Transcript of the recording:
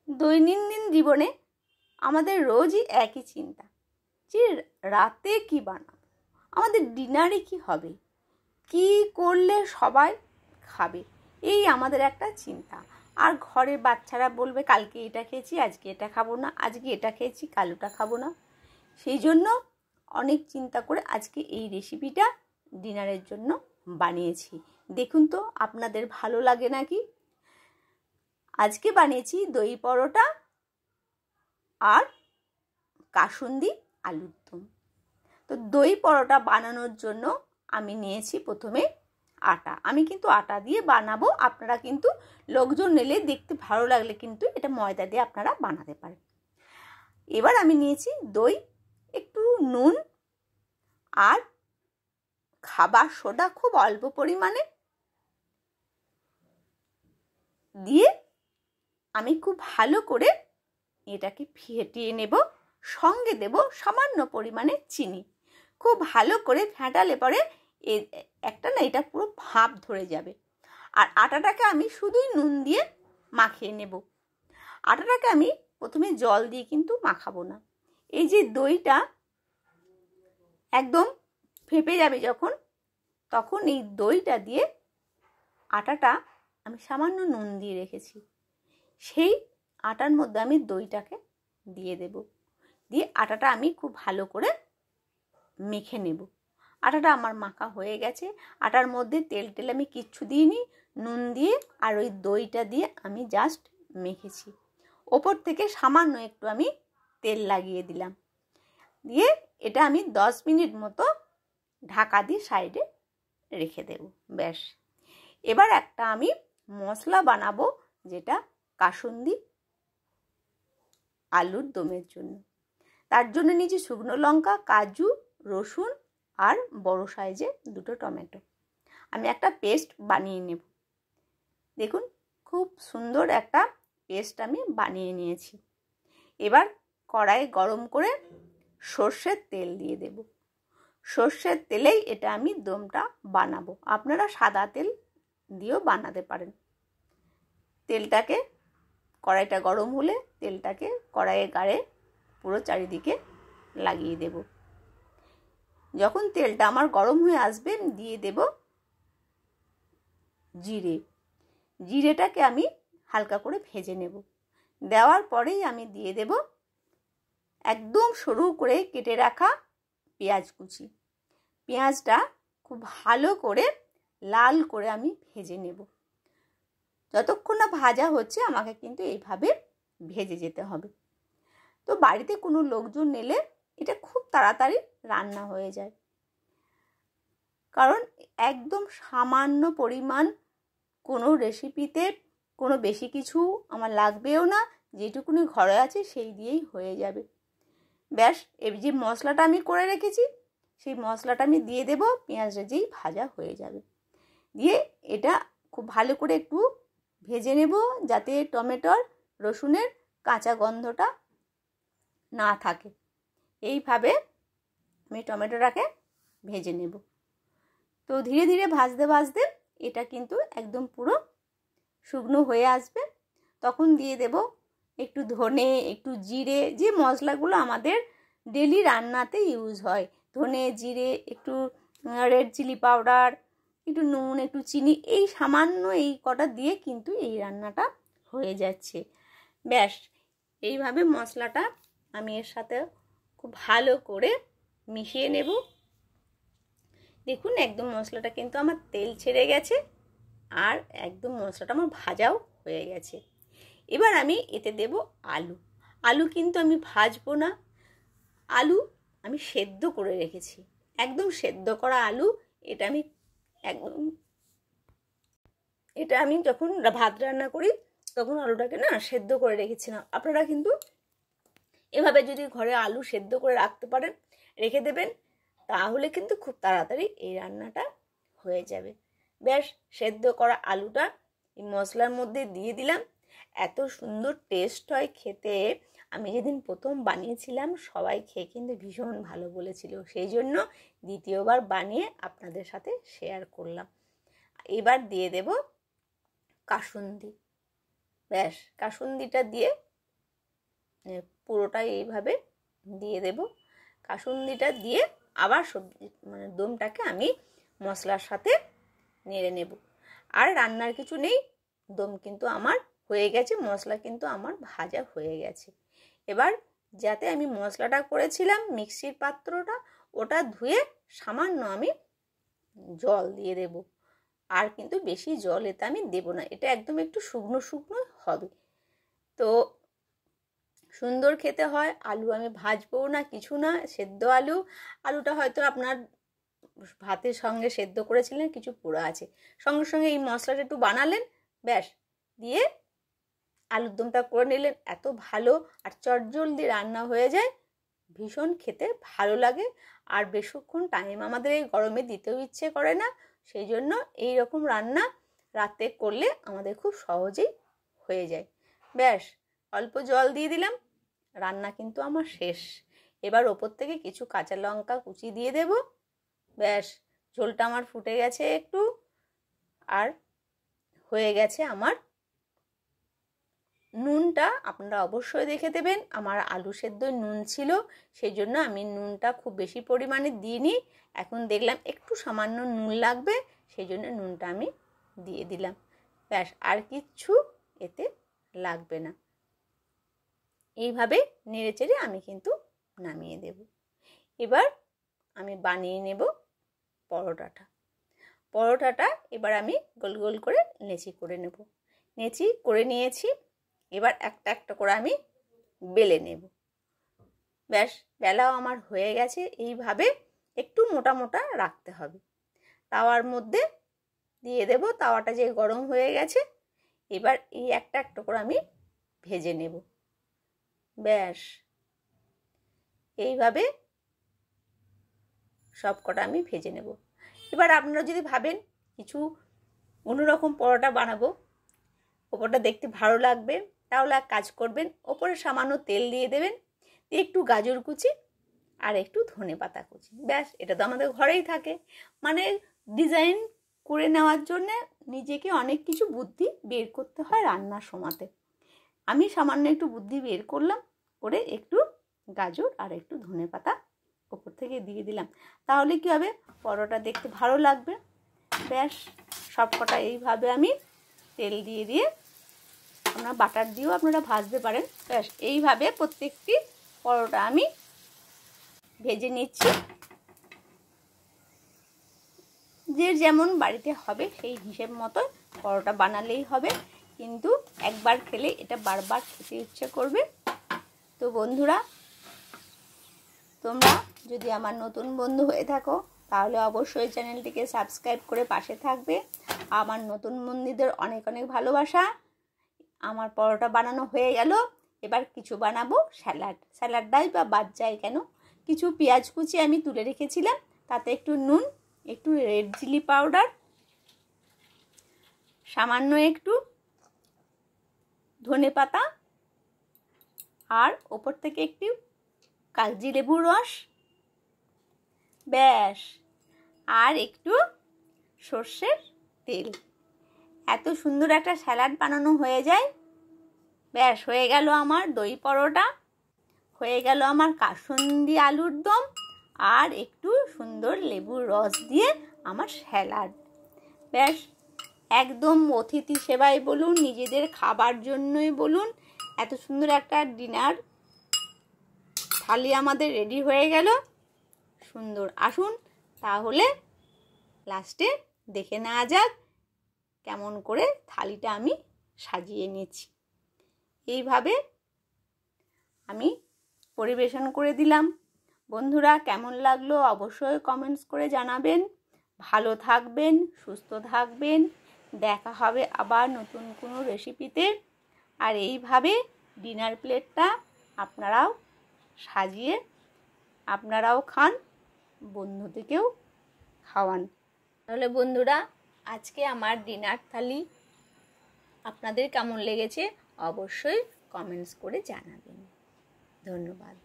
দৈনন্দিন জীবনে আমাদের রোজই একই চিন্তা যে রাতে কি বানাবো, আমাদের ডিনারে কি হবে, কি করলে সবাই খাবে, এই আমাদের একটা চিন্তা। আর ঘরে বাচ্চারা বলবে কালকে এটা খেয়েছি, আজকে এটা খাবো না, আজকে এটা খেয়েছি, কাল ওটা খাবো না। সেই জন্য অনেক চিন্তা করে আজকে এই রেসিপিটা ডিনারের জন্য বানিয়েছি। দেখুন তো আপনাদের ভালো লাগে নাকি। আজকে বানিয়েছি দই পরোটা আর কাসুন্দি আলুর দম। তো দই পরোটা বানানোর জন্য আমি নিয়েছি প্রথমে আটা। আমি কিন্তু আটা দিয়ে বানাবো, আপনারা কিন্তু লোকজন এলে দেখতে ভালো লাগলে কিন্তু এটা ময়দা দিয়ে আপনারা বানাতে পারেন। এবার আমি নিয়েছি দই, একটু নুন আর খাবার সোডা খুব অল্প পরিমাণে দিয়ে আমি খুব ভালো করে এটাকে ফেটিয়ে নেব। সঙ্গে দেব সামান্য পরিমাণে চিনি। খুব ভালো করে ফেটালে পরে একটা না এটা পুরো ভাপ ধরে যাবে। আর আটাটাকে আমি শুধুই নুন দিয়ে মাখিয়ে নেব। আটাটাকে আমি প্রথমে জল দিয়ে কিন্তু মাখাবো না। এই যে দইটা একদম ফেপে যাবে যখন, তখন এই দইটা দিয়ে আটাটা আমি সামান্য নুন দিয়ে রেখেছি, সেই আটার মধ্যে আমি দইটাকে দিয়ে দেব। দিয়ে আটাটা আমি খুব ভালো করে মেখে নেব। আটাটা আমার মাখা হয়ে গেছে। আটার মধ্যে তেল টেল আমি কিচ্ছু দিইনি, নুন দিয়ে আর ওই দইটা দিয়ে আমি জাস্ট মেখেছি। ওপর থেকে সামান্য একটু আমি তেল লাগিয়ে দিলাম। দিয়ে এটা আমি 10 মিনিট মতো ঢাকা দিয়ে সাইডে রেখে দেব। ব্যাস, এবার একটা আমি মশলা বানাবো, যেটা কাসুন্দি আলুর দমের জন্য। তার জন্য নিয়েছি শুকনো লঙ্কা, কাজু, রসুন আর বড় সাইজে 2টো টমেটো। আমি একটা পেস্ট বানিয়ে নেব। দেখুন খুব সুন্দর একটা পেস্ট আমি বানিয়ে নিয়েছি। এবার কড়াই গরম করে সর্ষের তেল দিয়ে দেব। সর্ষের তেলেই এটা আমি দমটা বানাবো। আপনারা সাদা তেল দিয়েও বানাতে পারেন। তেলটাকে, কড়াইটা গরম হলে তেলটাকে কড়াইয়ে গাড়ে পুরো চারিদিকে লাগিয়ে দেব। যখন তেলটা আমার গরম হয়ে আসবে দিয়ে দেব জিরে। জিরেটাকে আমি হালকা করে ভেজে নেব। দেওয়ার পরেই আমি দিয়ে দেব একদম সরু করে কেটে রাখা পেঁয়াজ কুচি। পেঁয়াজটা খুব ভালো করে লাল করে আমি ভেজে নেব। যতক্ষণ না ভাজা হচ্ছে আমাকে কিন্তু এইভাবে ভেজে যেতে হবে। তো বাড়িতে কোনো লোকজন এলে এটা খুব তাড়াতাড়ি রান্না হয়ে যায়, কারণ একদম সামান্য পরিমাণ কোনো রেসিপিতে কোনো বেশি কিছু আমার লাগবেও না, যেটুকুনি ঘরে আছে সেই দিয়েই হয়ে যাবে। ব্যাস, এই যে মশলাটা আমি করে রেখেছি সেই মশলাটা আমি দিয়ে দেব। পেঁয়াজটা যেই ভাজা হয়ে যাবে, দিয়ে এটা খুব ভালো করে একটু ভেজে নেব, যাতে টমেটোর রসুনের কাঁচা গন্ধটা না থাকে। এইভাবে আমি টমেটোটাকে ভেজে নেব। তো ধীরে ধীরে ভাজতে ভাজতে এটা কিন্তু একদম পুরো শুকনো হয়ে আসবে। তখন দিয়ে দেব একটু ধনে, একটু জিরে, যে মশলাগুলো আমাদের ডেলি রান্নাতে ইউজ হয়। ধনে, জিরে, একটু রেড চিলি পাউডার, একটু নুন, একটু চিনি, এই সামান্য এই কটা দিয়ে কিন্তু এই রান্নাটা হয়ে যাচ্ছে। ব্যাস, এইভাবে মশলাটা আমি এর সাথে খুব ভালো করে মিশিয়ে নেব। দেখুন একদম মশলাটা কিন্তু আমার তেল ছেড়ে গেছে আর একদম মশলাটা আমার ভাজাও হয়ে গেছে। এবার আমি এতে দেব আলু। আলু কিন্তু আমি ভাজবো না, আলু আমি সেদ্ধ করে রেখেছি, একদম সেদ্ধ করা আলু। এটা আমি যখন ভাত রান্না করি তখন আলুটাকে না সেদ্ধ করে রেখেছিলাম। আপনারা কিন্তু এভাবে যদি ঘরে আলু সেদ্ধ করে রাখতে পারেন, রেখে দেবেন, তাহলে কিন্তু খুব তাড়াতাড়ি এই রান্নাটা হয়ে যাবে। ব্যাস, সেদ্ধ করা আলুটা এই মশলার মধ্যে দিয়ে দিলাম। এত সুন্দর টেস্ট হয় খেতে। আমি যেদিন প্রথম বানিয়েছিলাম সবাই খেয়ে কিন্তু ভীষণ ভালো বলেছিল, সেই জন্য দ্বিতীয়বার বানিয়ে আপনাদের সাথে শেয়ার করলাম। এবার দিয়ে দেব কাসুন্দি। ব্যাস, কাসুন্দিটা দিয়ে পুরোটা এইভাবে দিয়ে দেব। কাসুন্দিটা দিয়ে আবার সবজি মানে দমটাকে আমি মশলার সাথে নেড়ে নেব। আর রান্নার কিছু নেই, দম কিন্তু আমার হয়ে গেছে, মশলা কিন্তু আমার ভাজা হয়ে গেছে। এবার যাতে আমি মশলাটা করেছিলাম মিক্সির পাত্রটা, ওটা ধুয়ে সামান্য আমি জল দিয়ে দেব। আর কিন্তু বেশি জল এতে আমি দেব না, এটা একদম একটু শুকনো শুকনো হবে। তো সুন্দর খেতে হয়। আলু আমি ভাজবো না, কিছু না, সেদ্ধ আলু। আলুটা হয়তো আপনার ভাতের সঙ্গে সেদ্ধ করেছিলেন, কিছু পোড়া আছে, সঙ্গে সঙ্গে এই মশলাটা একটু বানালেন, ব্যাস, দিয়ে আলুর দমটা করে নিলেন। এত ভালো আর চটজলদি রান্না হয়ে যায়, ভীষণ খেতে ভালো লাগে। আর বেশিক্ষণ টাইম আমাদের এই গরমে দিতেও ইচ্ছে করে না, সেই জন্য এই রকম রান্না রাতে করলে আমাদের খুব সহজেই হয়ে যায়। ব্যাস, অল্প জল দিয়ে দিলাম, রান্না কিন্তু আমার শেষ। এবার ওপর থেকে কিছু কাঁচা লঙ্কা কুচি দিয়ে দেব। ব্যাস, ঝোলটা আমার ফুটে গেছে একটু, আর হয়ে গেছে আমার। নুনটা আপনারা অবশ্যই দেখে দেবেন, আমার আলু সেদ্ধ নুন ছিল, সেই জন্য আমি নুনটা খুব বেশি পরিমাণে দিইনি। এখন দেখলাম একটু সামান্য নুন লাগবে, সেই জন্য নুনটা আমি দিয়ে দিলাম। ব্যাস, আর কিচ্ছু এতে লাগবে না। এইভাবে নেড়েচেড়ে আমি কিন্তু নামিয়ে দেব। এবার আমি বানিয়ে নেব পরোটাটা এবার আমি গোল গোল করে লেচি করে নেব। লেচি করে নিয়েছি, এবার একটা একটা করে আমি বেলে নেব। ব্যাস, বেলাও আমার হয়ে গেছে। এইভাবে একটু মোটা মোটা রাখতে হবে। তাওয়ার মধ্যে দিয়ে দেব, তাওয়াটা যে গরম হয়ে গেছে। এবার এই একটা একটা করে আমি ভেজে নেব। ব্যাস, এইভাবে সব কটা আমি ভেজে নেব। এবার আপনারা যদি ভাবেন কিছু অন্যরকম পরোটা বানাবো, ওপরটা দেখতে ভালো লাগবে, তাহলে এক কাজ করবেন, ওপরে সামান্য তেল দিয়ে দেবেন, দিয়ে একটু গাজর কুচি আর একটু ধনেপাতা কুচি। ব্যাস, এটা তো আমাদের ঘরেই থাকে। মানে ডিজাইন করে নেওয়ার জন্যে নিজেকে অনেক কিছু বুদ্ধি বের করতে হয় রান্নার সময়তে। আমি সামান্য একটু বুদ্ধি বের করলাম, করে একটু গাজর আর একটু ধনেপাতা ওপর থেকে দিয়ে দিলাম, তাহলে কি হবে, পরোটা দেখতে ভালো লাগবে। ব্যাস, সব কটা এইভাবে আমি তেল দিয়ে দিয়ে, আপনারা বাটার দিয়েও আপনারা ভাজতে পারেন। ব্যাস, এইভাবে প্রত্যেকটি পরোটা আমি ভেজে নিচ্ছি। যে যেমন বাড়িতে হবে সেই হিসেব মতো পরোটা বানালেই হবে, কিন্তু একবার খেলে এটা বারবার খেতে ইচ্ছে করবে। তো বন্ধুরা, তোমরা যদি আমার নতুন বন্ধু হয়ে থাকো তাহলে অবশ্যই চ্যানেলটিকে সাবস্ক্রাইব করে পাশে থাকবে। আমার নতুন বন্ধুদের অনেক অনেক ভালোবাসা। আমার পরোটা বানানো হয়ে গেল, এবার কিছু বানাবো স্যালাডটাই বা বাদ যায় কেন। কিছু পেঁয়াজ কুচি আমি তুলে রেখেছিলাম, তাতে একটু নুন, একটু রেড চিলি পাউডার, সামান্য একটু ধনেপাতা, আর ওপর থেকে একটু কাগজি লেবুর রস, ব্যাস, আর একটু সর্ষের তেল। এত সুন্দর একটা স্যালাড বানানো হয়ে যায়। ব্যাস, হয়ে গেল আমার দই পরোটা, হয়ে গেল আমার কাসুন্দি আলুর দম, আর একটু সুন্দর লেবুর রস দিয়ে আমার স্যালাড। ব্যাস, একদম অতিথি সেবায় বলুন, নিজেদের খাবার জন্যই বলুন, এত সুন্দর একটা ডিনার থালি আমাদের রেডি হয়ে গেল। সুন্দর, আসুন তাহলে লাস্টে দেখে নেওয়া যাক কেমন করে থালিটা আমি সাজিয়ে নিচ্ছি। এইভাবে আমি পরিবেশন করে দিলাম। বন্ধুরা, কেমন লাগলো অবশ্যই কমেন্টস করে জানাবেন। ভালো থাকবেন, সুস্থ থাকবেন, দেখা হবে আবার নতুন কোনো রেসিপিতে। আর এইভাবে ডিনার প্লেটটা আপনারাও সাজিয়ে আপনারাও খান, বন্ধুদেরকেও খাওয়ান। তাহলে বন্ধুরা, আজকে আমার ডিনার থালি আপনাদের কেমন লেগেছে অবশ্যই কমেন্টস করে জানাবেন। ধন্যবাদ।